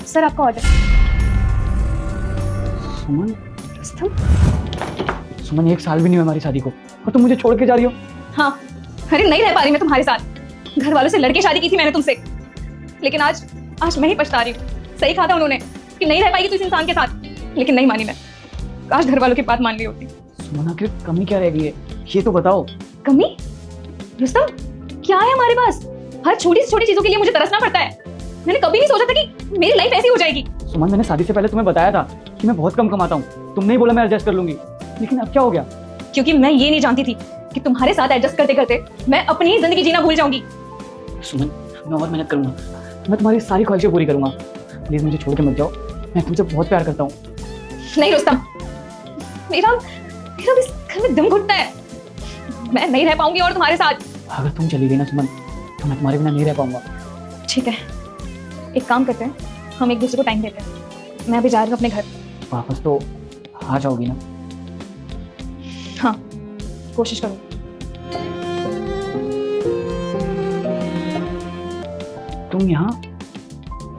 Sir आपका order. सुमन, रुस्तम, सुमन 1 साल भी नहीं हुआ हमारी शादी को और तुम मुझे छोड़ के जा रही हो। हाँ, अरे नहीं रह पा रही मैं तुम्हारे साथ। घर वालों से लड़के शादी की थी मैंने तुमसे, लेकिन आज मैं ही पछता रही हूँ। सही कहा था उन्होंने कि नहीं रह पाएगी तू इस इंसान के साथ, लेकिन नहीं मानी मैं। काश घर वालों की बात मान ली होती। सुमन आखिर कमी क्या रह गई है ये तो बताओ। कमी? रुस्तम, क्या है हमारे पास? हर छोटी से छोटी चीजों के लिए मुझे तरसना पड़ता है। मैंने कभी नहीं सोचा था कि मेरी लाइफ ऐसी हो जाएगी। सुमन, मैंने शादी से पहले तुम्हें बताया था कि मैं बहुत कम कमाता हूँ। तुमने ही बोला मैं एडजस्ट कर लूंगी, लेकिन अब क्या हो गया? क्योंकि मैं ये नहीं जानती थी कि तुम्हारे साथ एडजस्ट करते करते मैं अपनी ही जिंदगी जीना भूल जाऊंगी। सुमन, मैं और मेहनत करूंगा, मैं तुम्हारी सारी ख्वाहिशें पूरी करूंगा। प्लीज मुझे छोड़ के मत जाओ, मैं तुमसे बहुत प्यार करता हूँ। नहीं रुस्तम, मेरा इस घर में दम घुटता है। मैं नहीं रह पाऊंगी और तुम्हारे साथ। अगर तुम चली गई ना सुमन, तो मैं तुम्हारे बिना नहीं रह पाऊंगा। ठीक है, एक काम करते हैं, हम एक दूसरे को टाइम देते हैं। मैं अभी जा रही हूँ अपने घर। वापस तो आ जाओगी ना? हाँ, कोशिश करूँ। तुम यहाँ,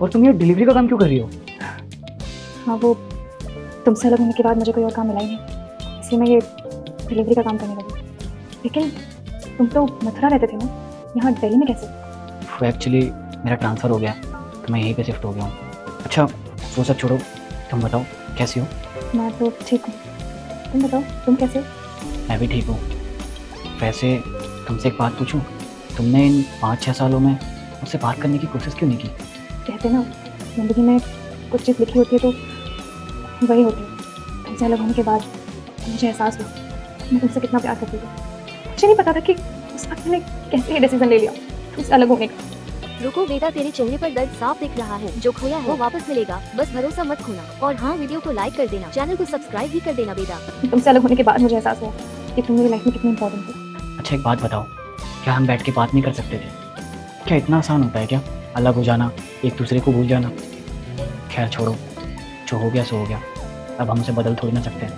और तुम ये डिलीवरी का काम क्यों कर रही हो? हाँ, वो तुमसे अलग होने के बाद मुझे कोई और काम मिला ही नहीं, इसलिए मैं ये डिलीवरी का काम करने लगी। लेकिन तुम तो मथुरा रहते थे ना, यहाँ दिल्ली में कैसे? वो एक्चुअली मेरा ट्रांसफ़र हो गया तो मैं यहीं पे शिफ्ट हो गया हूँ। अच्छा वो सब छोड़ो, तुम बताओ कैसी हो? मैं तो ठीक हूँ, तुम बताओ तुम कैसे हो? मैं भी ठीक हूँ। वैसे तुमसे एक बात पूछूं, तुमने इन 5-6 सालों में मुझसे बात करने की कोशिश क्यों नहीं की? कहते ना, जिंदगी में कुछ चीज़ लिखी होती है तो वही होती है। तुमसे अलग होने के बाद मुझे एहसास हुआ मैं तुमसे कितना प्यार करती थी। मुझे नहीं पता था कि उस वक्त मैंने कैसे ये डिसीजन ले लिया तुमसे अलग होने का। रुको बेटा, तेरे चेहरे पर दर्द साफ दिख रहा है। जो खोया है वो वापस मिलेगा, बस भरोसा मत खोना। और हाँ, वीडियो को लाइक कर देना, चैनल को सब्सक्राइब भी कर देना बेटा। तुमसे अलग होने के बाद मुझे एहसास हुआ कि तुम मेरी लाइफ में कितनी इंपॉर्टेंट थी। अच्छा एक बात बताओ, क्या हम बैठ के बात नहीं कर सकते थे? क्या इतना आसान होता है क्या अलग हो जाना, एक दूसरे को भूल जाना? खैर छोड़ो, जो हो गया सो हो गया, अब हम उसे बदल थोड़ी ना सकते हैं।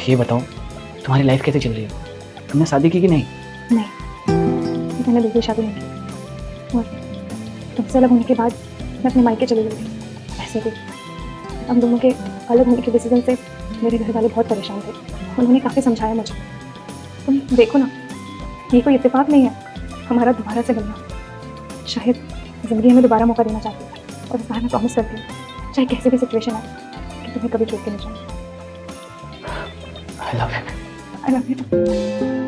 ये बताओ तुम्हारी लाइफ कैसे चल रही है? तुमने शादी की कि नहीं? नहीं, मैंने दूसरी शादी नहीं की, और तुमसे अलग होने के बाद मैं अपने मायके चली गई थी। ऐसे भी हम दोनों के अलग होने के डिसीजन से मेरे घर वाले बहुत परेशान थे। उन्होंने काफ़ी समझाया मुझे। तुम देखो ना, ये कोई इत्तेफाक नहीं है हमारा दोबारा से मिलना। शायद ज़िंदगी हमें दोबारा मौका देना चाहती है, और इस बार मैं प्रॉमिस करती हूँ चाहे कैसी भी सिचुएशन आए कि तुम्हें कभी छोड़ के नहीं जाऊँगी। I love you. I love you.